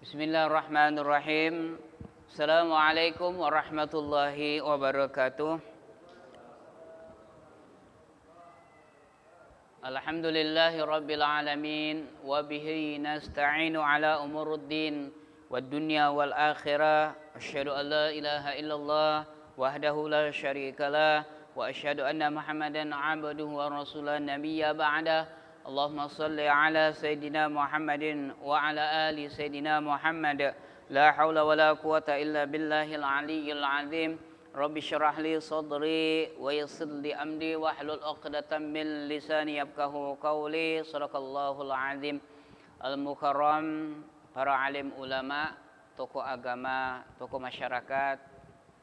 Bismillahirrahmanirrahim. Assalamualaikum warahmatullahi wabarakatuh. Alhamdulillahi rabbil alamin. Wabihi nasta'inu ala umuruddin wad dunya wal akhirah. Asyhadu an la ilaha illallah wahdahu la syarikalah. Wa asyhadu anna Muhammadan abduhu wa rasulah nabiyya ba'dah. Allahumma salli ala Sayyidina Muhammadin wa ala ali Sayyidina Muhammad. La hawla wa la quwata illa billahil aliyyil azim. Rabbi syrah li sadri wa yassir li amri wahlul 'uqdatam min lisani yafqahu qawli. Shadaqallahul azim. Al-mukarram, para alim ulama, tokoh agama, tokoh masyarakat,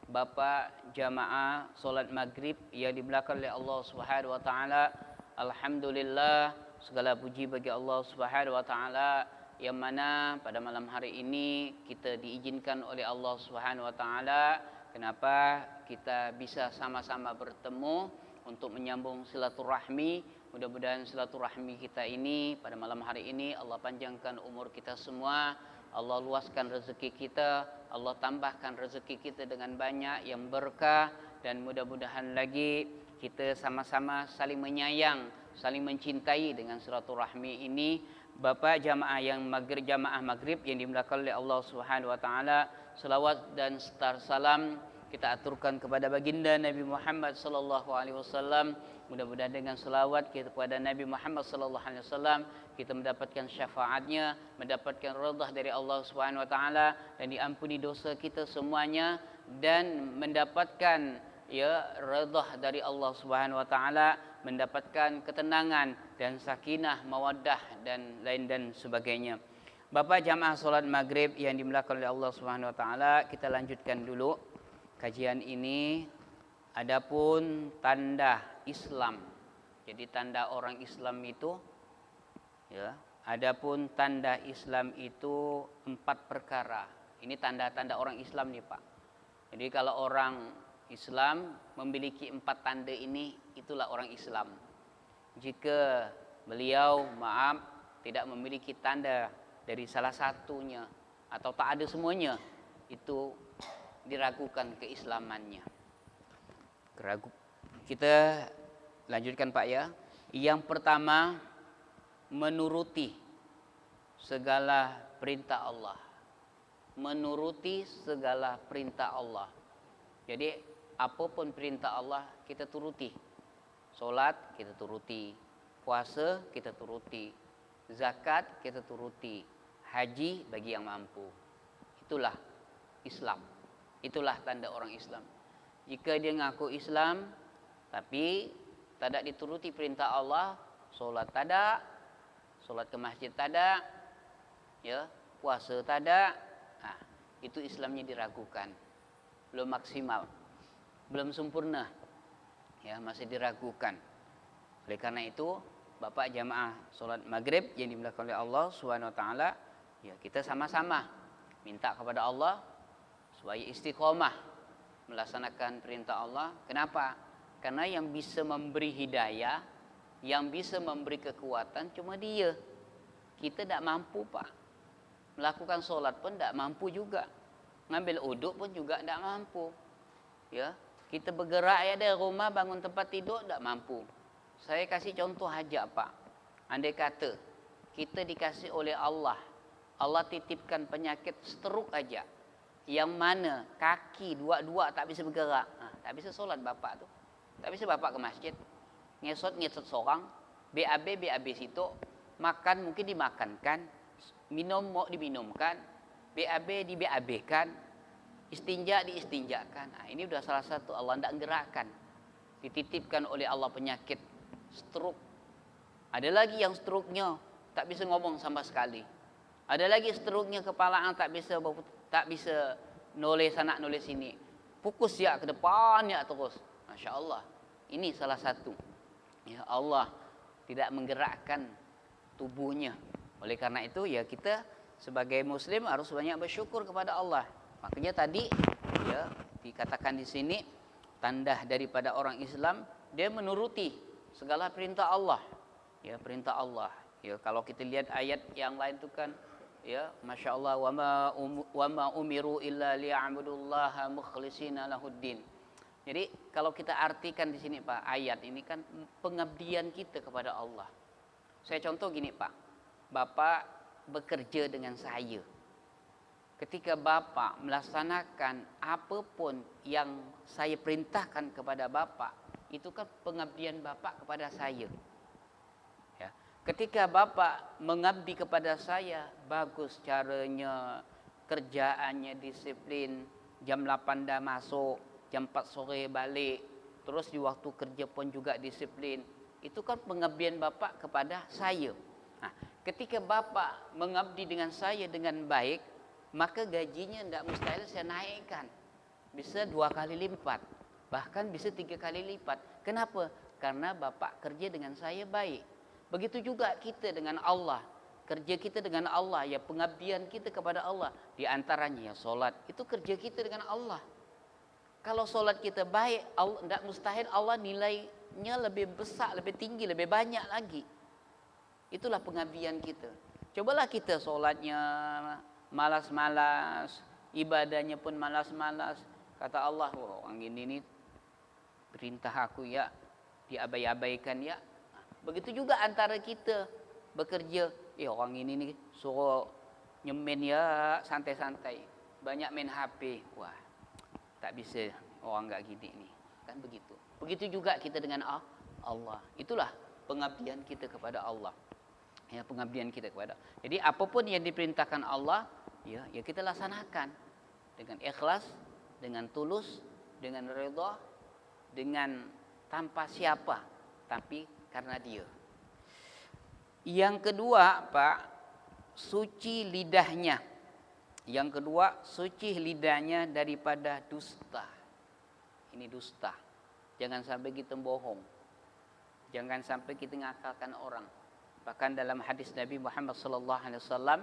bapak jamaah salat maghrib yang dimulakan oleh Allah Subhanahu wa taala. Alhamdulillah, segala puji bagi Allah Subhanahu wa taala yang mana pada malam hari ini kita diizinkan oleh Allah Subhanahu wa taala. Kenapa kita bisa sama-sama bertemu untuk menyambung silaturahmi. Mudah-mudahan silaturahmi kita ini pada malam hari ini Allah panjangkan umur kita semua, Allah luaskan rezeki kita, Allah tambahkan rezeki kita dengan banyak yang berkah, dan mudah-mudahan lagi kita sama-sama saling menyayang, saling mencintai dengan silaturahmi ini. Bapak jamaah yang maghrib, jamaah maghrib yang dimuliakan oleh Allah Subhanahu wa taala, selawat dan salam kita aturkan kepada baginda Nabi Muhammad sallallahu alaihi wasallam. Mudah-mudahan dengan selawat kita kepada Nabi Muhammad sallallahu alaihi wasallam kita mendapatkan syafaatnya, mendapatkan redha dari Allah Subhanahu wa taala, dan diampuni dosa kita semuanya, dan mendapatkan redha dari Allah Subhanahu wa taala, mendapatkan ketenangan dan sakinah, mawaddah dan lain dan sebagainya. Bapak jamaah salat maghrib yang dimuliakan oleh Allah Subhanahu wa taala, kita lanjutkan dulu kajian ini. Adapun tanda Islam. Jadi tanda orang Islam itu adapun tanda Islam itu 4 perkara. Ini tanda-tanda orang Islam nih, Pak. Jadi kalau orang Islam memiliki 4 tanda ini, itulah orang Islam. Jika beliau tidak memiliki tanda dari salah satunya atau tak ada semuanya, itu diragukan keislamannya. Kita lanjutkan, Pak ya. Yang pertama, menuruti segala perintah Allah. Menuruti segala perintah Allah. Jadi apapun perintah Allah kita turuti. Solat kita turuti, puasa kita turuti, zakat kita turuti, haji bagi yang mampu. Itulah Islam. Itulah tanda orang Islam. Jika dia ngaku Islam tapi tidak dituruti perintah Allah, solat tidak, solat ke masjid tidak, puasa tidak, itu Islamnya diragukan. Belum maksimal, belum sempurna, masih diragukan. Oleh karena itu, Bapak jamaah solat maghrib yang dimuliakan oleh Allah Subhanahu wa taala, kita sama-sama minta kepada Allah supaya istiqomah melaksanakan perintah Allah. Kenapa? Karena yang bisa memberi hidayah, yang bisa memberi kekuatan cuma Dia. Kita tidak mampu, Pak. Melakukan solat pun tidak mampu juga. Ngambil uduk pun juga tidak mampu. Kita bergerak dari rumah, bangun tempat tidur tidak mampu. Saya kasih contoh aja, Pak. Andai kata kita dikasih oleh Allah, Allah titipkan penyakit stroke aja, yang mana kaki dua-dua tak bisa bergerak, tak bisa solat bapak tu, tak bisa bapak ke masjid, ngesot seorang, BAB situ, makan mungkin dimakankan, minum mau diminumkan, BAB kan, istinja diistinjakan. Ini udah salah satu Allah tidak gerakkan, dititipkan oleh Allah penyakit stroke. Ada lagi yang stroke-nya tak bisa ngomong sama sekali. Ada lagi stroke-nya kepalaan tak bisa nulis sana nulis sini. Fokus ke depan terus. Masya Allah. Ini salah satu. Allah tidak menggerakkan tubuhnya. Oleh karena itu kita sebagai muslim harus banyak bersyukur kepada Allah. Makanya tadi ya dikatakan di sini tanda daripada orang Islam, dia menuruti segala perintah Allah. Ya, perintah Allah. Ya, kalau kita lihat ayat yang lain itu kan ya, Masya Allah, wa ma umiru illa liya'budullaha mukhlishina lahuddin. Jadi kalau kita artikan di sini Pak, ayat ini kan pengabdian kita kepada Allah. Saya contoh gini Pak, Bapak bekerja dengan saya. Ketika Bapak melaksanakan apapun yang saya perintahkan kepada Bapak, itu kan pengabdian Bapak kepada saya. Ya. Ketika Bapak mengabdi kepada saya, bagus caranya, kerjaannya disiplin, jam 8 dah masuk, jam 4 sore balik, terus di waktu kerja pun juga disiplin. Itu kan pengabdian Bapak kepada saya. Nah, ketika Bapak mengabdi dengan saya dengan baik, maka gajinya tidak mustahil saya naikkan. Bisa 2 kali lipat, bahkan bisa 3 kali lipat. Kenapa? Karena Bapak kerja dengan saya baik. Begitu juga kita dengan Allah. Kerja kita dengan Allah, ya pengabdian kita kepada Allah. Di antaranya ya solat, itu kerja kita dengan Allah. Kalau solat kita baik, Allah, tidak mustahil Allah nilainya lebih besar, lebih tinggi, lebih banyak lagi. Itulah pengabdian kita. Cobalah kita solatnya malas-malas, ibadahnya pun malas-malas. Kata Allah, oh, orang ini perintah aku ya diabai-abaikan ya. Begitu juga antara kita bekerja, orang ini nih suruh nyemen ya santai-santai, banyak main HP, wah tak bisa, orang nggak gini nih, kan begitu. Begitu juga kita dengan Allah. Itulah pengabdian kita kepada Allah. Ya, pengabdian kita kepada. Jadi apapun yang diperintahkan Allah, ya kita laksanakan dengan ikhlas, dengan tulus, dengan redha, dengan tanpa siapa, tapi karena Dia. Yang kedua, Pak, suci lidahnya. Yang kedua, suci lidahnya daripada dusta. Ini dusta. Jangan sampai kita bohong. Jangan sampai kita ngakalkan orang. Bahkan dalam hadis Nabi Muhammad SAW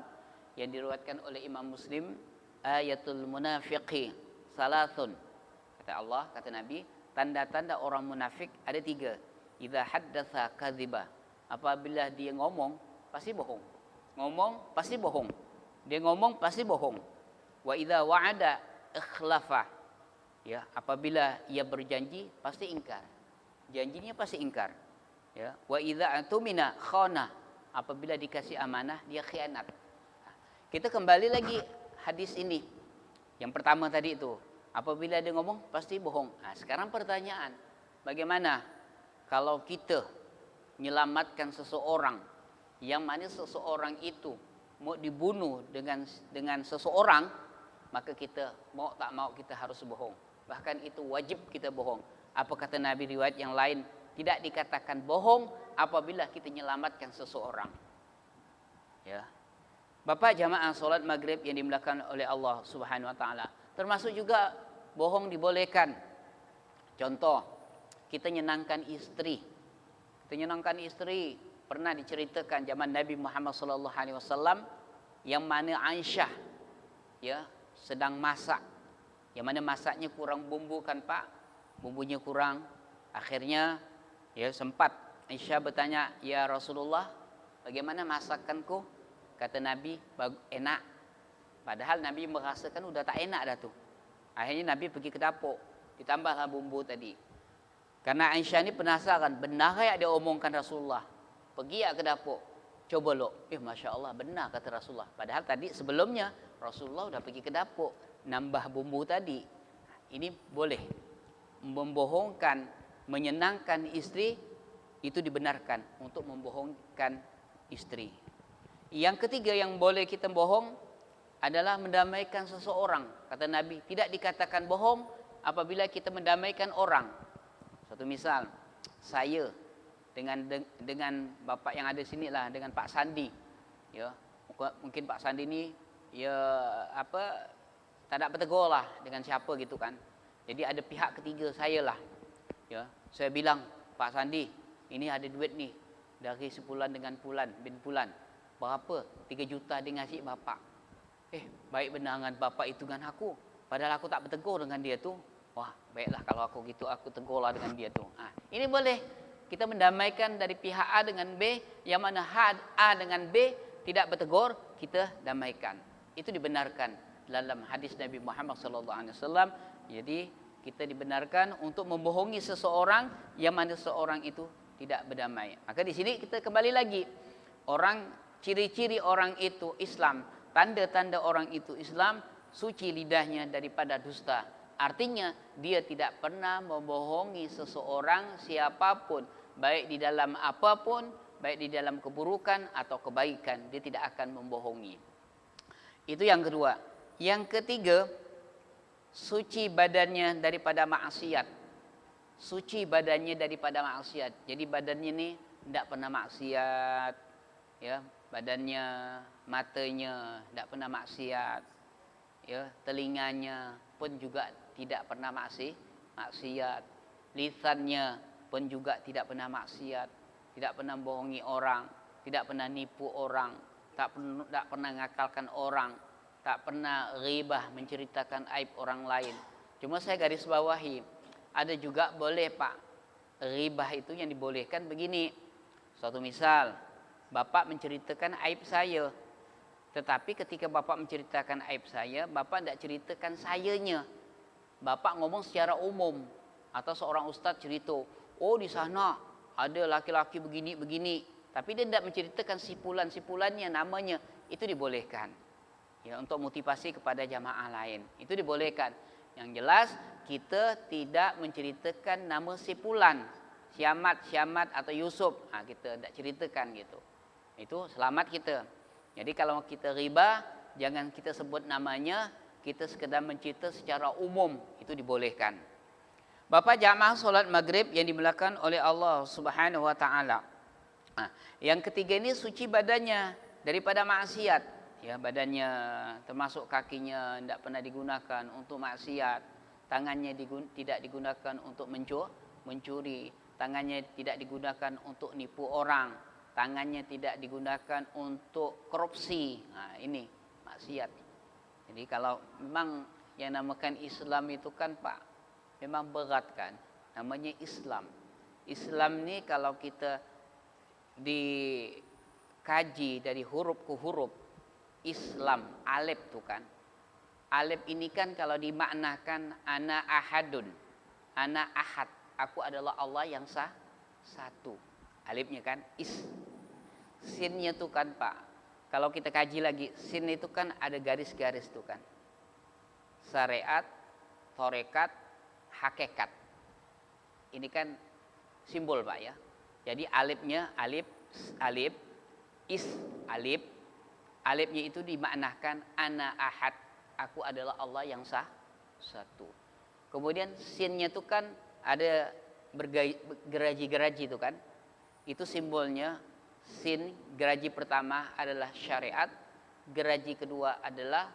yang diriwayatkan oleh Imam Muslim, ayatul munafiqi salasun. Kata Allah, kata Nabi, tanda-tanda orang munafik ada 3. Idza haddatsa kadziba. Apabila dia ngomong, pasti bohong. Ngomong pasti bohong. Dia ngomong pasti bohong. Wa idza wa'ada ikhlafa. Ya, apabila ia berjanji pasti ingkar. Janjinya pasti ingkar. Ya, wa idza atumina khana, apabila dikasih amanah dia khianat. Kita kembali lagi hadis ini. Yang pertama tadi itu, apabila dia ngomong pasti bohong. Nah, sekarang pertanyaan, bagaimana kalau kita menyelamatkan seseorang yang mana seseorang itu mau dibunuh dengan seseorang, maka kita mau tak mau kita harus bohong. Bahkan itu wajib kita bohong. Apa kata Nabi riwayat yang lain? Tidak dikatakan bohong apabila kita menyelamatkan seseorang. Ya. Bapak jamaah salat maghrib yang dimuliakan oleh Allah Subhanahu wa taala. Termasuk juga bohong dibolehkan. Contoh, kita nyenangkan istri. Kita nyenangkan istri. Pernah diceritakan zaman Nabi Muhammad SAW yang mana Aisyah ya sedang masak. Yang mana masaknya kurang bumbu kan Pak? Bumbunya kurang. Akhirnya ya sempat Aisyah bertanya, "Ya Rasulullah, bagaimana masakanku?" Kata Nabi, "Enak." Padahal Nabi merasakan udah tak enak dah tuh. Akhirnya Nabi pergi ke dapur, ditambahlah bumbu tadi. Karena Aisyah ini penasaran, benar ya dia omongkan Rasulullah. Pergi ya ke dapur, coba lo. Masya Allah, benar kata Rasulullah. Padahal tadi sebelumnya Rasulullah udah pergi ke dapur, nambah bumbu tadi. Ini boleh membohongkan, menyenangkan istri, itu dibenarkan untuk membohongkan istri. Yang ketiga yang boleh kita bohong adalah mendamaikan seseorang. Kata Nabi, tidak dikatakan bohong apabila kita mendamaikan orang. Satu misal, saya dengan bapak yang ada sini lah, dengan Pak Sandi, ya mungkin Pak Sandi ini ya tak ada bertegur lah dengan siapa gitu kan. Jadi ada pihak ketiga saya lah, ya saya bilang, Pak Sandi, ini ada duit nih dari sebulan dengan bin Pulan, berapa? 3 juta dia ngasih bapak. Baik benar dengan bapak itu dengan aku. padahal aku tak bertegur dengan dia tuh. Wah, baiklah kalau aku gitu, aku tegurlah dengan dia tuh. Ini boleh kita mendamaikan dari pihak A dengan B, yang mana A dengan B tidak bertegur, kita damaikan. Itu dibenarkan dalam hadis Nabi Muhammad SAW. Jadi kita dibenarkan untuk membohongi seseorang yang mana seorang itu tidak berdamai. Maka di sini kita kembali lagi, ciri-ciri orang itu Islam, tanda-tanda orang itu Islam, suci lidahnya daripada dusta. Artinya dia tidak pernah membohongi seseorang siapapun, baik di dalam apapun, baik di dalam keburukan atau kebaikan, dia tidak akan membohongi. Itu yang kedua. Yang ketiga, suci badannya daripada maksiat. Suci badannya daripada maksiat. Jadi badannya ini tidak pernah maksiat, ya, badannya, matanya tidak pernah maksiat, ya, telinganya pun juga tidak pernah maksiat, lisannya pun juga tidak pernah maksiat, tidak pernah bohongi orang, tidak pernah nipu orang, tak pernah ngakalkan orang, tak pernah ghibah, menceritakan aib orang lain. Cuma saya garis bawahi, ada juga boleh Pak, ghibah itu yang dibolehkan begini. Suatu misal, Bapak menceritakan aib saya, tetapi ketika Bapak menceritakan aib saya, Bapak tidak ceritakan sayanya. Bapak ngomong secara umum, atau seorang ustadz cerita, oh di sana ada laki-laki begini-begini, tapi dia tidak menceritakan sipulan-sipulannya, namanya, itu dibolehkan. Ya, untuk motivasi kepada jamaah lain, itu dibolehkan. Yang jelas kita tidak menceritakan nama sipulan, Syamat atau Yusuf, kita tidak ceritakan gitu. Itu selamat kita. Jadi kalau kita riba, jangan kita sebut namanya, kita sekedar mencerita secara umum, itu dibolehkan. Bapak jamaah solat maghrib yang dimuliakan oleh Allah Subhanahu wa taala. Yang ketiga ini suci badannya daripada maksiat. Ya, badannya termasuk kakinya tidak pernah digunakan untuk maksiat, tangannya tidak digunakan untuk mencuri, tangannya tidak digunakan untuk nipu orang, tangannya tidak digunakan untuk korupsi. Ini maksiat. Jadi kalau memang yang namakan Islam itu kan Pak, memang berat kan, namanya Islam. Islam ini kalau kita dikaji dari huruf ke huruf, Islam, alif tuh kan. Alif ini kan kalau dimaknakan ana ahadun, ana ahad, aku adalah Allah yang satu. Alifnya kan Sinnya tuh kan Pak, kalau kita kaji lagi, sin itu kan ada garis-garis tuh kan. Syariat, torekat, hakikat. Ini kan simbol Pak ya. Jadi alifnya alif, alif, alifnya itu dimaknakan ana ahad, aku adalah Allah yang satu. Kemudian sinnya itu kan ada geraji-geraji itu kan. Itu simbolnya. Sin, geraji pertama adalah syariat, geraji kedua adalah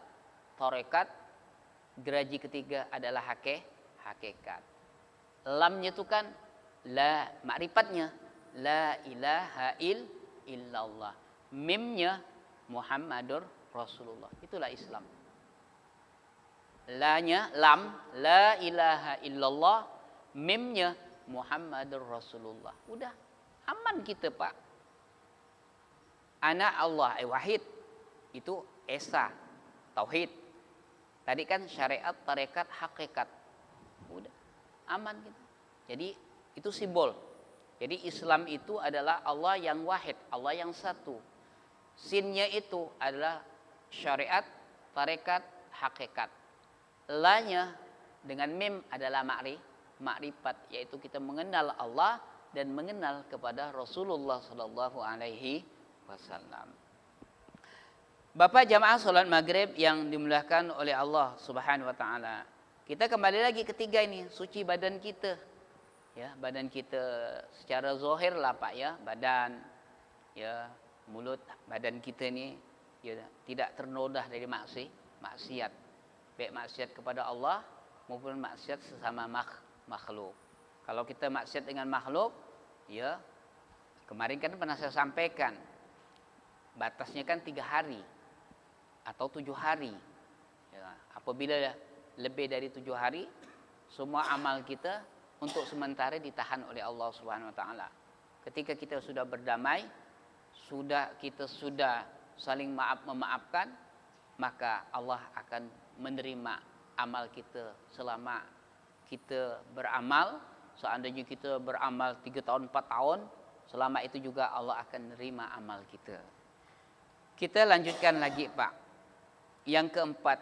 torekat, geraji ketiga adalah hakikat. Lamnya itu kan la, makrifatnya la ilaha illallah. Mimnya Muhammadur Rasulullah. Itulah Islam. La-nya lam, la ilaha illallah. Mimnya Muhammadur Rasulullah. Udah aman kita Pak. Ana Allah wahid, itu esa, tauhid. Tadi kan syariat, tarekat, hakikat. Udah aman gitu. Jadi itu simbol. Jadi Islam itu adalah Allah yang wahid, Allah yang satu. Sinnya itu adalah syariat, tarekat, hakikat. La-nya dengan mim adalah makrifat, yaitu kita mengenal Allah dan mengenal kepada Rasulullah sallallahu alaihi wasallam. Bapak jamaah salat maghrib yang dimuliakan oleh Allah Subhanahu wa taala. Kita kembali lagi ketiga ini, suci badan kita. Ya, badan kita secara zahir lah Pak ya, badan ya, mulut, badan kita ini ya tidak ternodah dari maksiat. Baik maksiat kepada Allah maupun maksiat sesama makhluk. Kalau kita maksiat dengan makhluk, ya kemarin kan pernah saya sampaikan, batasnya kan 3 hari atau 7 hari. Ya, apabila lebih dari 7 hari, semua amal kita untuk sementara ditahan oleh Allah Subhanahu wa taala. Ketika kita sudah berdamai, kita sudah saling memaafkan, maka Allah akan menerima amal kita selama kita beramal. Seandainya kita beramal 3 tahun, 4 tahun, selama itu juga Allah akan menerima amal kita. Kita lanjutkan lagi, Pak. Yang keempat,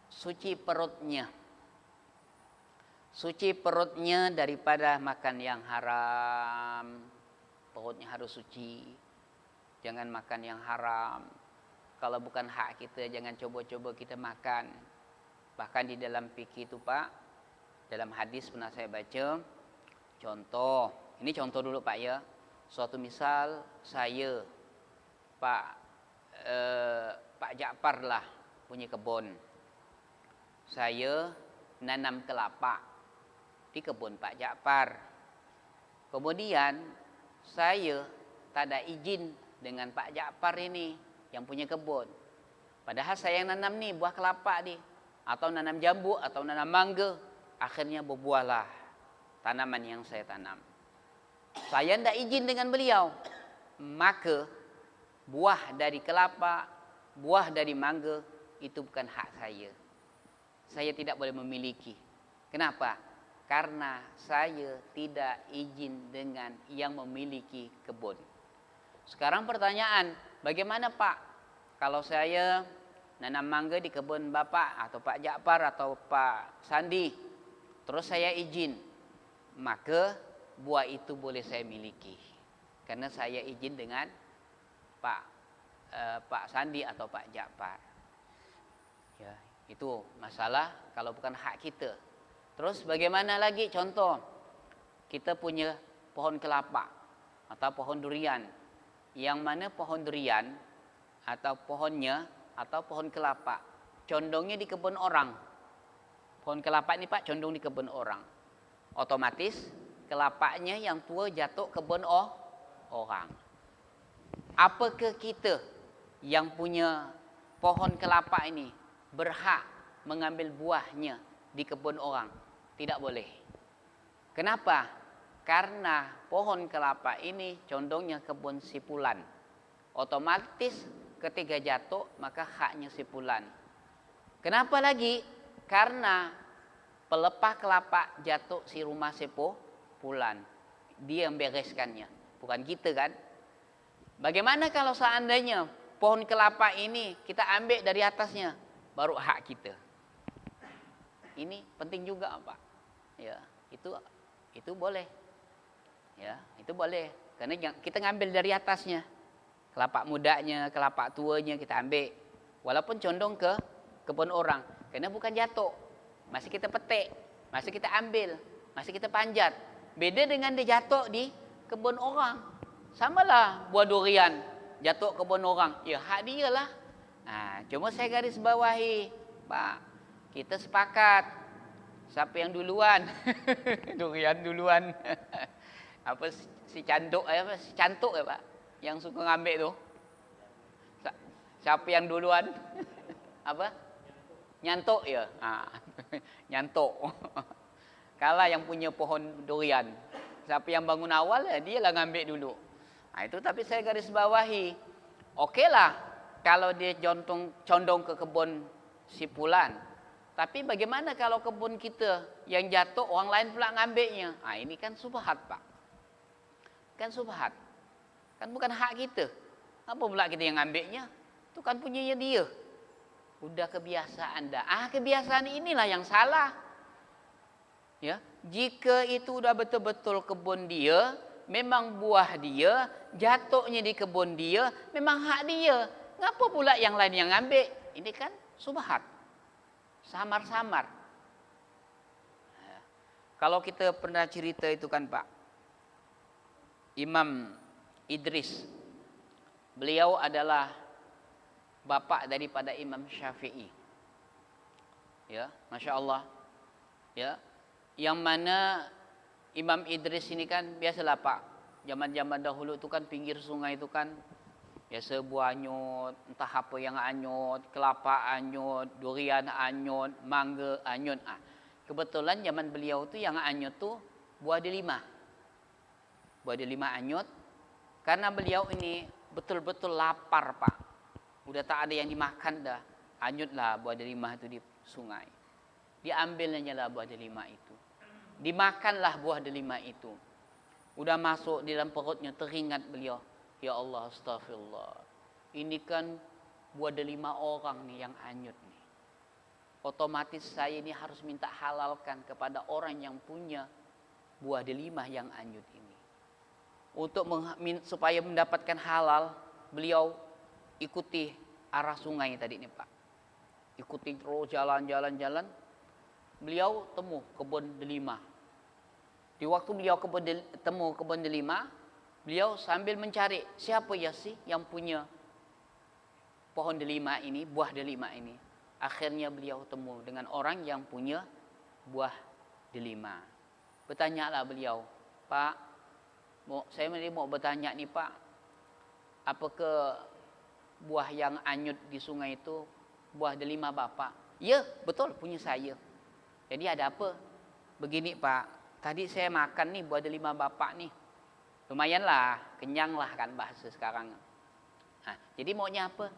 suci perutnya. Suci perutnya daripada makan yang haram. Perutnya harus suci. Jangan makan yang haram. Kalau bukan hak kita, jangan coba-coba kita makan. Bahkan di dalam fikih itu, Pak, dalam hadis pernah saya baca, contoh, ini contoh dulu, Pak, ya. Suatu misal saya, Pak Ja'far lah punya kebun. Saya nanam kelapa di kebun Pak Ja'far. Kemudian saya tak ada izin dengan Pak Ja'far ini yang punya kebun. Padahal saya yang nanam nih buah kelapa nih, atau nanam jambu atau nanam mangga. Akhirnya berbuahlah tanaman yang saya tanam. Saya tidak izin dengan beliau. Maka buah dari kelapa, buah dari mangga itu bukan hak saya. Saya tidak boleh memiliki. Kenapa? Karena saya tidak izin dengan yang memiliki kebun. Sekarang pertanyaan, bagaimana, Pak? Kalau saya nanam mangga di kebun Bapak atau Pak Ja'far atau Pak Sandi, terus saya izin, maka buah itu boleh saya miliki. Karena saya izin dengan Pak Sandi atau Pak Ja'far. Ya, itu masalah kalau bukan hak kita. Terus bagaimana lagi contoh? Kita punya pohon kelapa atau pohon durian. Yang mana pohon durian atau pohonnya atau pohon kelapa condongnya di kebun orang. Pohon kelapa ini, Pak, condong di kebun orang. Otomatis kelapanya yang tua jatuh kebun orang. Apakah kita yang punya pohon kelapa ini berhak mengambil buahnya di kebun orang? Tidak boleh. Kenapa? Karena pohon kelapa ini condongnya kebun si fulan. Otomatis ketika jatuh maka haknya si fulan. Kenapa lagi? Karena pelepah kelapa jatuh si rumah si fulan. Dia yang bereskannya, bukan kita kan? Bagaimana kalau seandainya pohon kelapa ini kita ambil dari atasnya, baru hak kita? Ini penting juga, Pak. Ya, itu boleh. Ya, itu boleh. Karena kita ngambil dari atasnya. Kelapa mudanya, kelapa tuanya kita ambil. Walaupun condong ke kebun orang. Karena bukan jatuh. Masih kita petik, masih kita ambil, masih kita panjat. Beda dengan dia jatuh di kebun orang. Samalah buah durian jatuh kebun orang. Ya, hak dia lah. Nah, cuma saya garis bawahi, Pak. Kita sepakat. Siapa yang duluan? Durian duluan. Apa si cantuk si cantuk ya, Pak, yang suka ngambil tu. Siapa yang duluan? Apa? Nyantuk ya. Nyantuk. Kalah yang punya pohon durian. Siapa yang bangun awal ya dia lah ngambil dulu. Nah, itu tapi saya garis bawahi. Okeylah kalau dia condong ke kebun si fulan. Tapi bagaimana kalau kebun kita yang jatuh orang lain pula ngambilnya? Nah, ini kan subhat, Pak. Kan subhat. Kan bukan hak kita. Apa pula kita yang ngambilnya? Itu kan punyanya dia. Udah kebiasaan dah. Kebiasaan inilah yang salah. Ya, jika itu udah betul-betul kebun dia, memang buah dia, jatuhnya di kebun dia, memang hak dia. Ngapa pula yang lain yang ngambil? Ini kan subhat. Samar-samar. Kalau kita pernah cerita itu kan, Pak, Imam Idris, beliau adalah bapak daripada Imam Syafi'i. Ya, Masya Allah. Ya, yang mana Imam Idris ini kan biasalah, Pak, zaman-zaman dahulu itu kan pinggir sungai itu kan Biasa buah anyut, entah apa yang anyut, kelapa anyut, durian anyut, mangga anyut. Kebetulan zaman beliau tu yang anyut tu buah delima. Buah delima anyut. Karena beliau ini betul-betul lapar, Pak. Udah tak ada yang dimakan dah. Anyutlah buah delima itu di sungai. Diambilnya lah buah delima itu. Dimakanlah buah delima itu. Udah masuk di dalam perutnya, teringat beliau. Ya Allah, astagfirullah. Ini kan buah delima orang nih yang anyut nih. Otomatis saya ini harus minta halalkan kepada orang yang punya buah delima yang anyut ini. Untuk supaya mendapatkan halal, beliau ikuti arah sungai tadi nih Pak. Ikuti terus jalan. Beliau temu kebun delima. Di waktu beliau temu kebun delima, beliau sambil mencari siapa ya sih yang punya pohon delima ini, buah delima ini. Akhirnya beliau temu dengan orang yang punya buah delima. Bertanyalah beliau, Pak, saya mau bertanya nih Pak, apakah buah yang anyut di sungai itu buah delima Bapak? Ya, betul, punya saya. Jadi ada apa? Begini Pak, tadi saya makan nih buah delima Bapak nih. Lumayanlah, kenyang lah kan bahasa sekarang. Jadi maunya apa?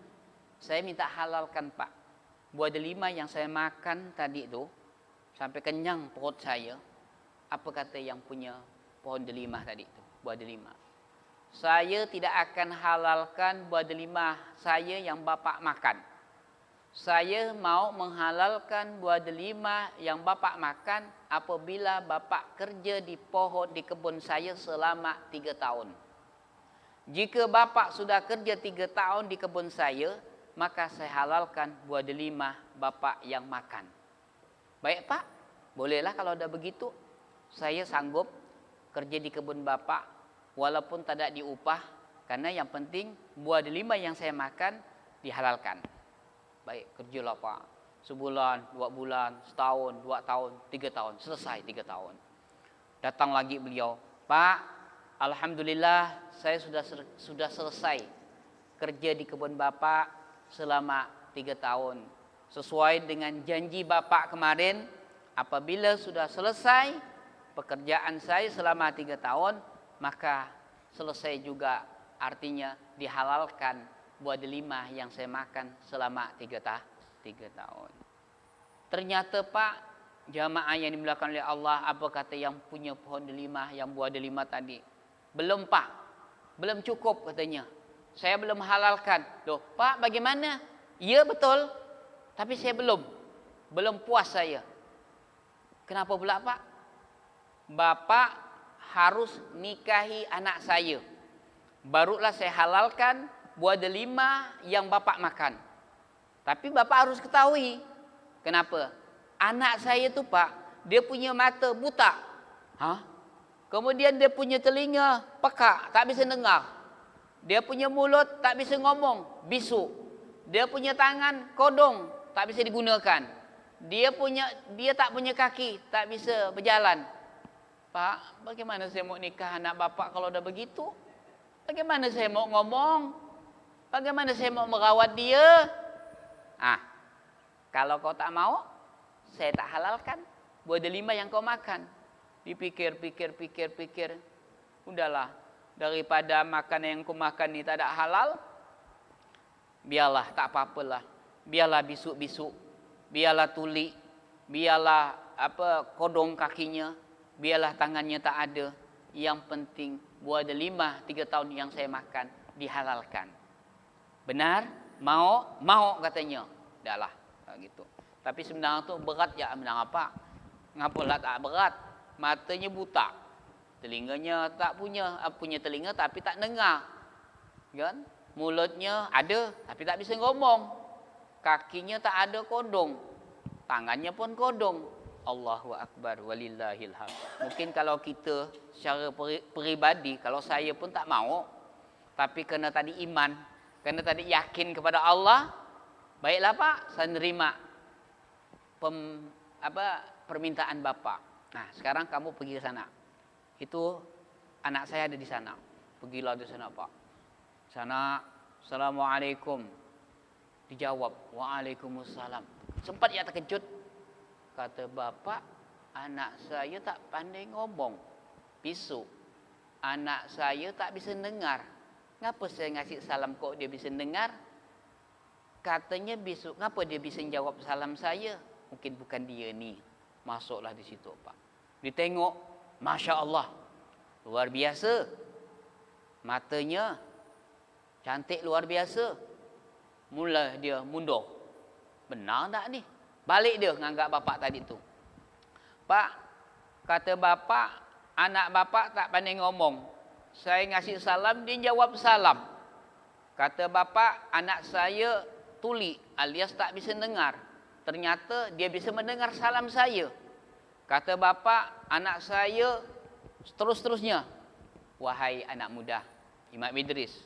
Saya minta halalkan Pak. Buah delima yang saya makan tadi itu, sampai kenyang perut saya. Apa kata yang punya pohon delima tadi itu? Buah delima. Saya tidak akan halalkan buah delima saya yang Bapak makan. Saya mau menghalalkan buah delima yang Bapak makan apabila Bapak kerja di kebun saya selama 3 tahun. Jika Bapak sudah kerja 3 tahun di kebun saya, maka saya halalkan buah delima Bapak yang makan. Baik Pak, bolehlah kalau ada begitu. Saya sanggup kerja di kebun Bapak walaupun tidak diupah, karena yang penting buah delima yang saya makan dihalalkan. Baik, kerjalah Pak. Sebulan, 2 bulan, setahun, 2 tahun, 3 tahun. Selesai 3 tahun. Datang lagi beliau. Pak, alhamdulillah saya sudah selesai kerja di kebun Bapak selama 3 tahun. Sesuai dengan janji Bapak kemarin, apabila sudah selesai pekerjaan saya selama 3 tahun, maka selesai juga, artinya dihalalkan buah delima yang saya makan selama 3 tahun. Ternyata Pak, jamaah yang dimuliakan oleh Allah, apa kata yang punya pohon delima, yang buah delima tadi? Belum Pak, belum cukup katanya. Saya belum halalkan. Loh Pak, bagaimana? Iya betul, tapi saya belum puas saya. Kenapa pula Pak? Bapak harus nikahi anak saya. Barulah saya halalkan buah delima yang Bapak makan. Tapi Bapak harus ketahui. Kenapa? Anak saya tu Pak, dia punya mata buta. Kemudian dia punya telinga pekak, tak bisa dengar. Dia punya mulut tak bisa ngomong, bisu. Dia punya tangan kodong, tak bisa digunakan. Dia tak punya kaki, tak bisa berjalan. Pak, bagaimana saya mau nikah anak Bapak kalau udah begitu? Bagaimana saya mau ngomong? Bagaimana saya mau merawat dia? Kalau kau tak mau, saya tak halalkan buah delima yang kau makan. Dipikir. Udahlah, daripada makanan yang kau makan ini tak ada halal, biarlah, tak apa-apalah. Biarlah bisuk-bisuk, biarlah tuli, biarlah kodong kakinya, biarlah tangannya tak ada. Yang penting buah delima 3 tahun yang saya makan dihalalkan. Benar? Mau katanya. Dahlah, gitu. Tapi sebenarnya tu berat ya, bilang apa? Ngapalah tak berat? Matanya buta. Telinganya tak punya telinga tapi tak dengar. Kan? Mulutnya ada tapi tak bisa ngomong. Kakinya tak ada kodong. Tangannya pun kodong. Allahu Akbar walillahil hamd. Mungkin kalau kita secara peribadi, kalau saya pun tak mau. Tapi kerana tadi iman, kerana tadi yakin kepada Allah, baiklah Pak, saya nerima permintaan Bapak. Nah, sekarang kamu pergi ke sana. Itu anak saya ada di sana. Pergilah di sana Pak. Sana Assalamualaikum. Dijawab, Waalaikumsalam. Sempat ia terkejut. Kata bapak, anak saya tak pandai ngomong. Bisu. Anak saya tak bisa dengar. Ngapa saya ngasih salam kok dia bisa dengar? Katanya bisu. Ngapa dia bisa jawab salam saya? Mungkin bukan dia ni. Masuklah di situ, Pak. Ditengok, Masya Allah. Luar biasa. Matanya cantik luar biasa. Mula dia mundur. Benar tak ni? Balik dia nganggap bapak tadi tu. Pak, kata bapak, anak bapak tak pandai ngomong. Saya ngasih salam, dia jawab salam. Kata bapak, anak saya tuli alias tak bisa dengar. Ternyata dia bisa mendengar salam saya. Kata bapak, anak saya terus-terusnya. Wahai anak muda, Imam Idris,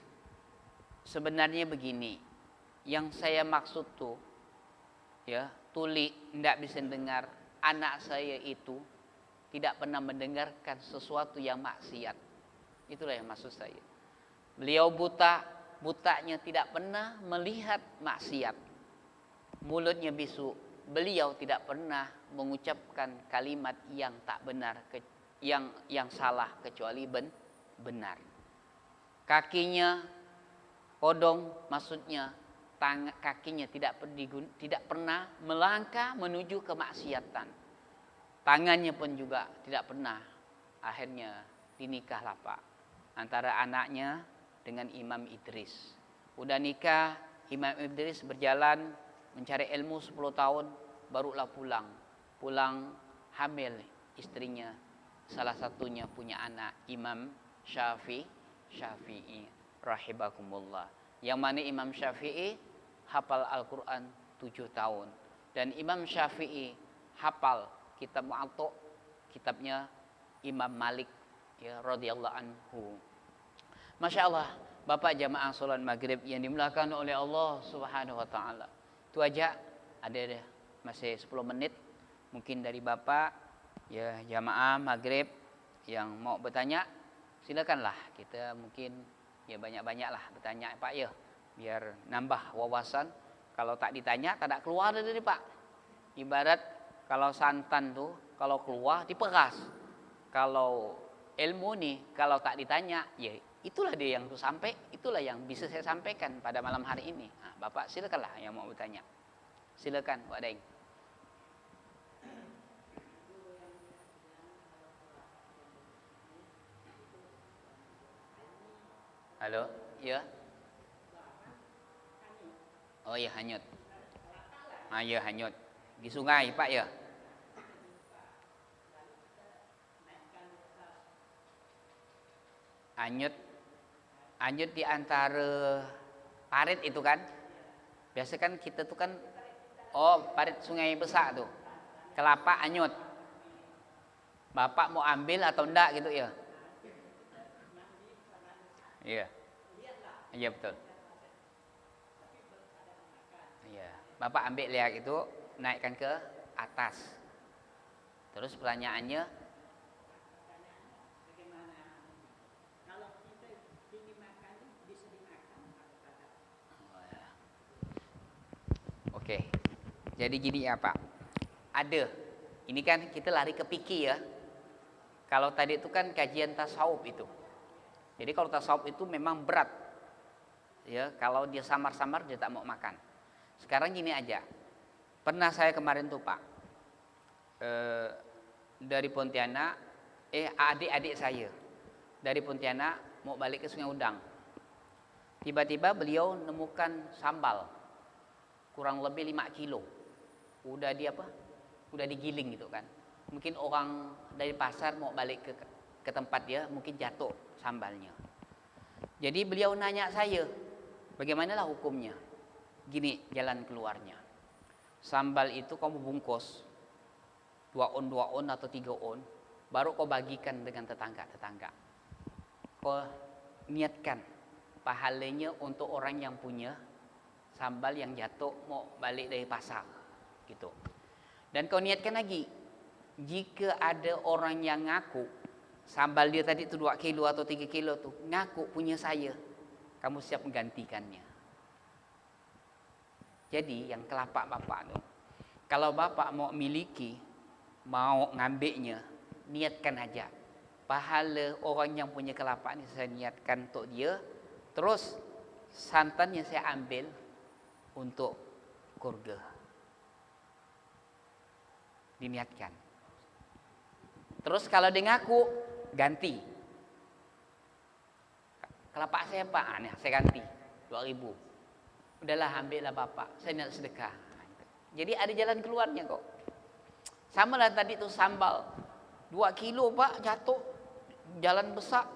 sebenarnya begini. Yang saya maksud tu, ya, tuli tidak bisa dengar. Anak saya itu tidak pernah mendengarkan sesuatu yang maksiat. Itulah yang maksud saya. Beliau buta, butanya tidak pernah melihat maksiat. Mulutnya bisu, beliau tidak pernah mengucapkan kalimat yang tak benar, yang salah kecuali benar. Kakinya kodong, maksudnya kakinya tidak pernah melangkah menuju kemaksiatan. Tangannya pun juga tidak pernah. Akhirnya dinikahlah Pak antara anaknya dengan Imam Idris. Udah nikah, Imam Idris berjalan mencari ilmu 10 tahun, barulah pulang hamil istrinya. Salah satunya punya anak, Imam Syafi'i rahimakumullah. Yang mana Imam Syafi'i hafal Al-Quran 7 tahun. Dan Imam Syafi'i hafal kitab Mu'atta, kitabnya Imam Malik ya, radhiyallahu anhu. Masya Allah, Bapak jamaah solat maghrib yang dimuliakan oleh Allah subhanahu wa ta'ala. Itu aja, ada masih 10 menit. Mungkin dari Bapak ya jamaah maghrib yang mau bertanya, silakanlah. Kita mungkin ya banyak-banyaklah bertanya Pak ya, biar nambah wawasan. Kalau tak ditanya tak ada keluar dari Pak. Ibarat kalau santan tuh kalau keluar diperas. Kalau ilmu nih kalau tak ditanya, ya itulah dia yang tuh sampai, itulah yang bisa saya sampaikan pada malam hari ini. Nah, Bapak silakanlah yang mau bertanya. Silakan Pak Daeng. Halo, ya. Oh ya, hanyut. Ah ya, hanyut. Di sungai Pak ya. Hanyut di antara parit itu kan. Biasa kan kita tuh kan, oh parit sungai besar tuh. Kelapa hanyut. Bapak mau ambil atau enggak gitu ya? Iya. Iya betul. Iya. Bapak ambil lihat itu, naikkan ke atas. Terus pertanyaannya, oke. Jadi gini ya Pak. Ada. Ini kan kita lari ke fikih ya. Kalau tadi itu kan kajian tasawuf itu. Jadi kalau tasawuf itu memang berat. Ya, kalau dia samar-samar dia tak mau makan. Sekarang gini aja. Pernah saya kemarin tuh Pak. Dari Pontianak, adik-adik saya dari Pontianak mau balik ke Sungai Udang. Tiba-tiba beliau nemukan sambal kurang lebih 5 kilo. Udah digiling gitu kan. Mungkin orang dari pasar mau balik ke tempat dia, mungkin jatuh sambalnya. Jadi beliau nanya saya, bagaimanalah hukumnya? Gini jalan keluarnya. Sambal itu kamu bungkus 2 on atau 3 on, baru kau bagikan dengan tetangga-tetangga. Kau niatkan pahalanya untuk orang yang punya sambal yang jatuh mau balik dari pasar gitu. Dan kau niatkan lagi, jika ada orang yang ngaku sambal dia tadi itu 2 kilo atau 3 kilo tuh ngaku punya saya, kamu siap menggantikannya. Jadi yang kelapa bapak tuh, kalau bapak mau miliki, mau ngambilnya, niatkan aja. Pahala orang yang punya kelapa ini saya niatkan untuk dia. Terus santannya saya ambil untuk keluarga. Diniatkan. Terus kalau dia ngaku, ganti. Kelapa saya pak, saya ganti 2.000. Udahlah ambillah bapak, saya nak sedekah. Jadi ada jalan keluarnya kok. Sama lah tadi tuh sambal 2 kilo pak jatuh jalan besar.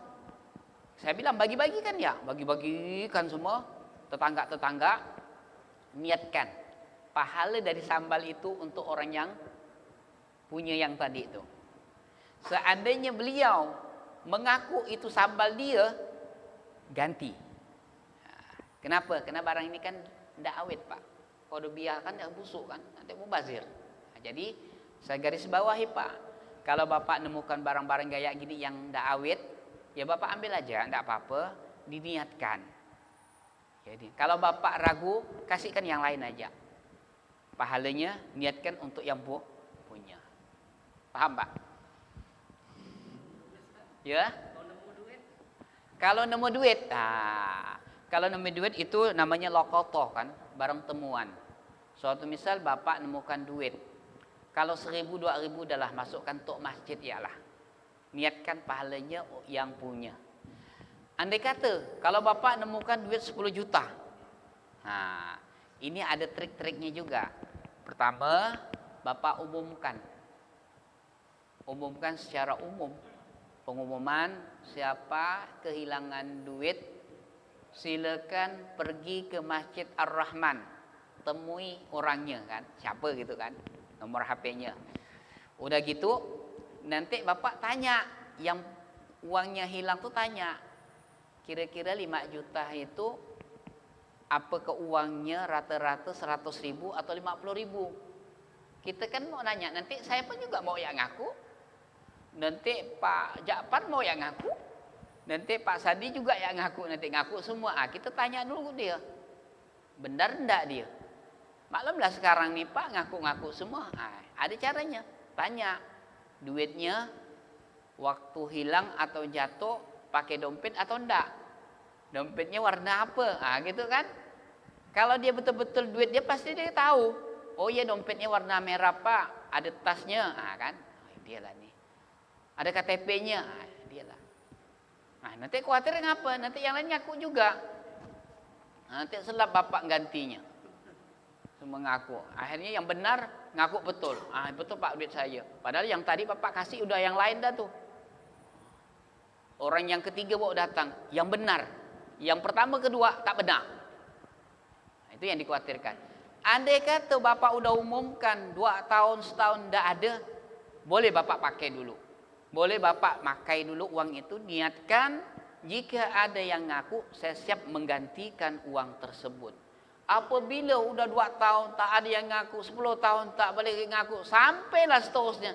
Saya bilang bagi-bagikan ya, bagi-bagikan semua tetangga-tetangga. Niatkan pahala dari sambal itu untuk orang yang punya yang tadi itu. Seandainya beliau mengaku itu sambal dia, ganti. Kenapa? Karena barang ini kan tidak awet pak. Kalau dibiarkan dia busuk kan, nanti mubazir. Nah, jadi saya garis bawahi pak. Kalau bapak nemukan barang-barang gaya gini yang tidak awet, ya bapak ambil aja, tidak apa-apa, diniatkan. Jadi kalau bapak ragu, kasihkan yang lain aja. Pahalanya niatkan untuk yang punya. Paham pak? Ya? Kalau nemu duit, kalau nemu duit itu namanya lokotoh kan, barang temuan. Suatu misal bapak nemukan duit, kalau 1.000 2.000 adalah masukkan untuk masjid ialah. Niatkan pahalanya yang punya. Andai kata kalau bapak nemukan duit 10 juta, nah ini ada trik-triknya juga. Pertama, bapak umumkan secara umum. Pengumuman siapa kehilangan duit, silakan pergi ke Masjid Ar-Rahman, temui orangnya kan, siapa gitu kan, nomor HP-nya. Udah gitu, nanti bapak tanya, yang uangnya hilang tuh tanya, kira-kira 5 juta itu apa ke uangnya rata-rata 100.000 atau 50.000? Kita kan mau nanya, nanti saya pun juga mau yang ngaku, nanti Pak Jakfar mau yang ngaku. Nanti Pak Sandi juga yang ngaku semua. Kita tanya dulu dia, benar enggak dia? Maklumlah sekarang nih Pak ngaku semua. Ada caranya. Tanya duitnya waktu hilang atau jatuh pakai dompet atau enggak? Dompetnya warna apa? Gitu kan? Kalau dia betul-betul duit dia pasti dia tahu. Oh ya dompetnya warna merah Pak. Ada tasnya, kan? Dia lah nih. Ada KTP-nya, dia lah. Nah, nanti khawatir ngapa? Nanti yang lain ngaku juga. Nanti selap bapak gantinya. Semua ngaku. Akhirnya yang benar ngaku betul. Betul Pak duit saya. Padahal yang tadi bapak kasih udah yang lain dah tuh. Orang yang ketiga bawa datang. Yang benar. Yang pertama kedua tak benar. Nah, itu yang dikhawatirkan. Andai kata bapak udah umumkan 2 tahun setahun tidak ada, boleh bapak pakai dulu. Boleh bapak pakai dulu uang itu, niatkan jika ada yang ngaku saya siap menggantikan uang tersebut. Apabila udah 2 tahun tak ada yang ngaku, 10 tahun tak boleh ngaku, sampailah seterusnya,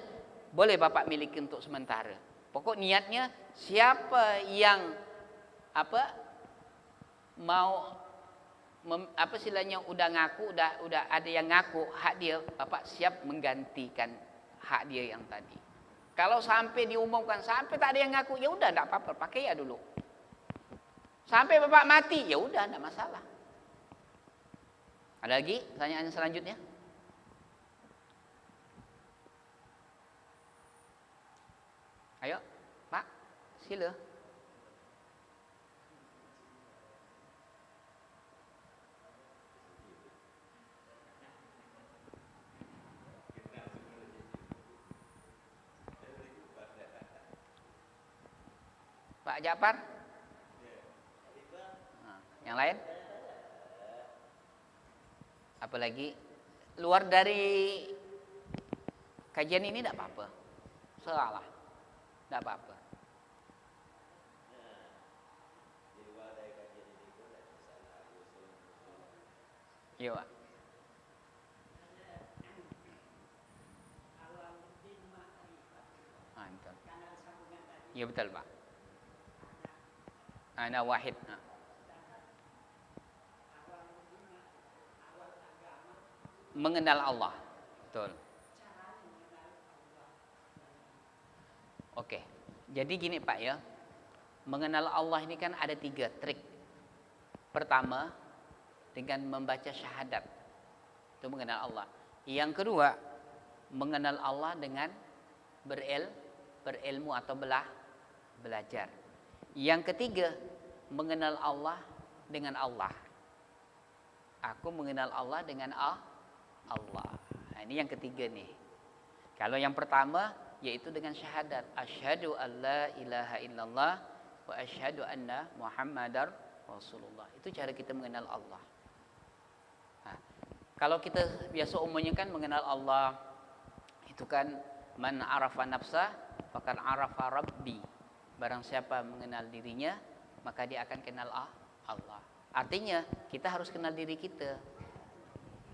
boleh bapak miliki untuk sementara. Pokok niatnya siapa yang mau istilahnya udah ngaku, udah ada yang ngaku hak dia, bapak siap menggantikan hak dia yang tadi. Kalau sampai diumumkan, sampai tak ada yang ngaku, ya udah enggak apa-apa, pakai ya dulu. Sampai bapak mati, ya udah enggak masalah. Ada lagi pertanyaan selanjutnya? Ayo, Pak, sila. Pak Jakfar? Yang lain? Apalagi luar dari kajian ini tidak apa-apa. Salah. Tidak apa-apa. Iya, Pak. Iya betul, Pak. Ana wahid. mengenal Allah. Betul. Oke. Jadi gini Pak ya. Mengenal Allah ini kan ada 3 trik. Pertama, dengan membaca syahadat. Itu mengenal Allah. Yang kedua, mengenal Allah dengan berilmu atau belajar. Yang ketiga, mengenal Allah dengan Allah. Aku mengenal Allah dengan Allah. Nah, ini yang ketiga nih. Kalau yang pertama yaitu dengan syahadat. Asyhadu alla ilaha illallah wa asyhadu anna Muhammadar Rasulullah. Itu cara kita mengenal Allah. Nah, kalau kita biasa umumnya kan mengenal Allah itu kan man arafa nafsa faqad arafa rabbi. Barang siapa mengenal dirinya, maka dia akan kenal Allah. Artinya kita harus kenal diri kita.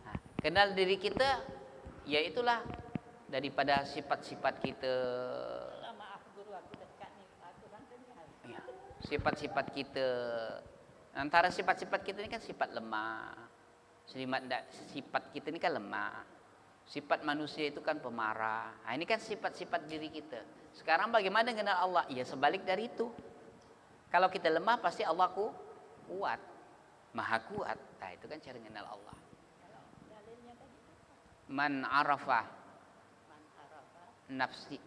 Nah, kenal diri kita, yaitulah daripada sifat-sifat kita. Ya, sifat-sifat kita. Antara sifat-sifat kita ini kan sifat lemah. Sifat kita ini kan lemah. Sifat manusia itu kan pemarah. Nah, ini kan sifat-sifat diri kita. Sekarang bagaimana dengan Allah? Ya sebalik dari itu. Kalau kita lemah pasti Allah kuat. Maha kuat. Nah, itu kan cara mengenal Allah. Man arafa nafsi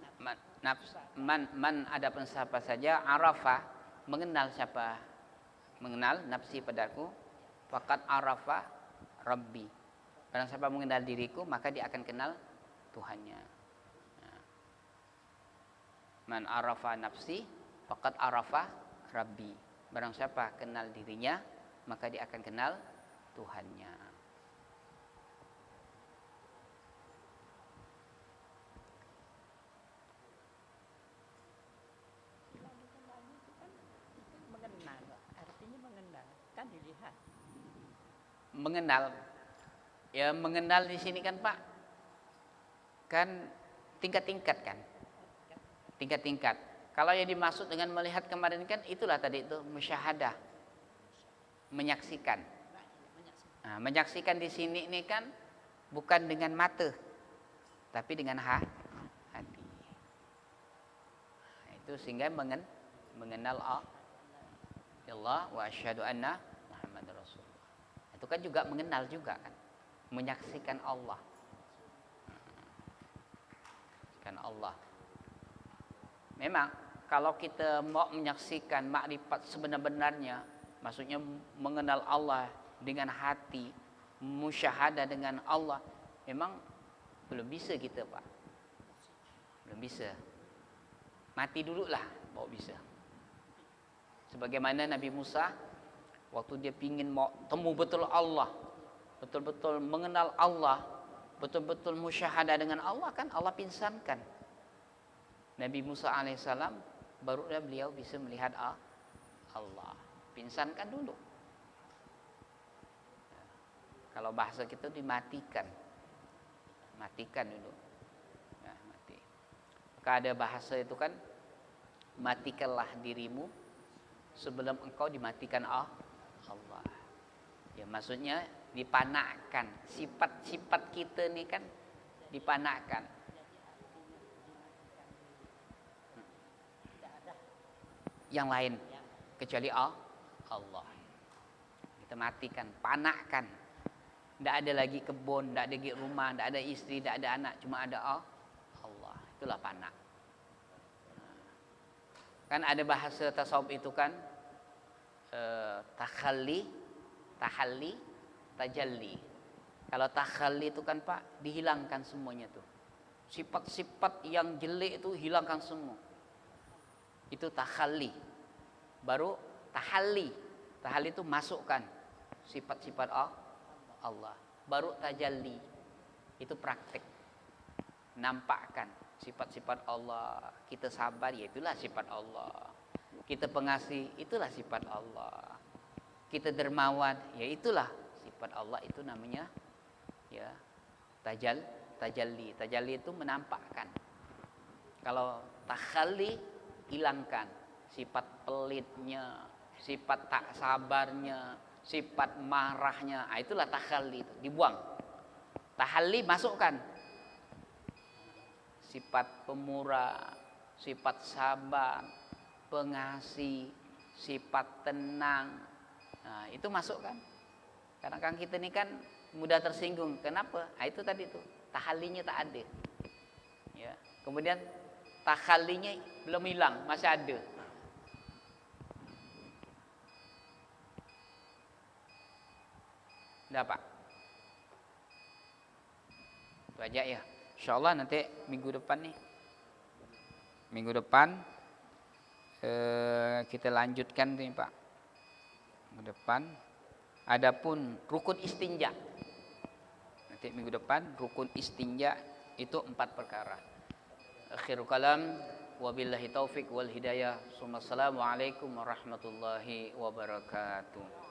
man ada pun siapa saja arafa mengenal siapa? Mengenal nafsi padaku. Faqad arafa rabbi. Barang siapa mengenal diriku, maka dia akan kenal Tuhannya. Nah. Man arafa nafsi faqad arafa rabbi. Barang siapa kenal dirinya, maka dia akan kenal Tuhannya. Mengenal, artinya mengenal, kan dilihat. Mengenal, ya mengenal di sini kan Pak, kan tingkat-tingkat kan, tingkat-tingkat. Kalau yang dimaksud dengan melihat kemarin kan itulah tadi itu musyahadah, menyaksikan. Nah, menyaksikan di sini ini kan bukan dengan mata, tapi dengan hati. Nah, itu sehingga mengenal Allah wa asyhadu anna Muhammadar Rasulullah. Itu kan juga mengenal juga kan, menyaksikan Allah. Kan Allah. Memang kalau kita mau menyaksikan makrifat sebenar-benarnya, maksudnya mengenal Allah dengan hati, musyahadah dengan Allah, memang belum bisa kita Pak. Belum bisa. Mati dulu lah baru bisa. Sebagaimana Nabi Musa, waktu dia pingin mau temu betul Allah, betul-betul mengenal Allah, betul-betul musyahadah dengan Allah, kan Allah pingsankan. Nabi Musa alaihissalam baru beliau bisa melihat Allah. Pingsankan dulu. Kalau bahasa kita dimatikan. Matikan dulu. Ya, mati. Maka ada bahasa itu kan, matikanlah dirimu sebelum engkau dimatikan Allah. Ya maksudnya dipanakkan. Sifat-sifat kita ini kan dipanakkan. Yang lain kecuali Allah. Kita matikan, panakkan. Tidak ada lagi kebun, tidak ada lagi rumah, tidak ada istri, tidak ada anak, cuma ada Allah. Itulah panak. Kan ada bahasa tasawuf itu kan tahalli, tajalli. Kalau tahalli itu kan Pak, dihilangkan semuanya tuh. Sifat-sifat yang jelek itu hilangkan semua. Itu tahalli. Baru tahalli. Tahalli itu masukkan sifat-sifat Allah. Baru tajalli. Itu praktek. Nampakkan sifat-sifat Allah. Kita sabar, ya itulah sifat Allah. Kita pengasih, itulah sifat Allah. Kita dermawan, ya itulah sifat Allah. Itu namanya ya tajalli. Tajalli itu menampakkan. Kalau takhalli, hilangkan sifat pelitnya, sifat tak sabarnya, sifat marahnya. Itulah takhalli itu, dibuang. Tahalli masukkan sifat pemurah, sifat sabar, pengasih, sifat tenang. Nah, itu masukkan. Karena kan kita ini kan mudah tersinggung. Kenapa? Nah, itu tadi tuh tahallinya tak ada. Ya. Kemudian takhallinya belum hilang, masih ada. Udah Pak. Itu aja ya. Insyaallah nanti minggu depan nih. Minggu depan kita lanjutkan nih Pak. Minggu depan. Adapun rukun istinja. Nanti minggu depan rukun istinja itu 4 perkara. Akhirul kalam, wabillahi taufik wal hidayah. Assalamualaikum warahmatullahi wabarakatuh.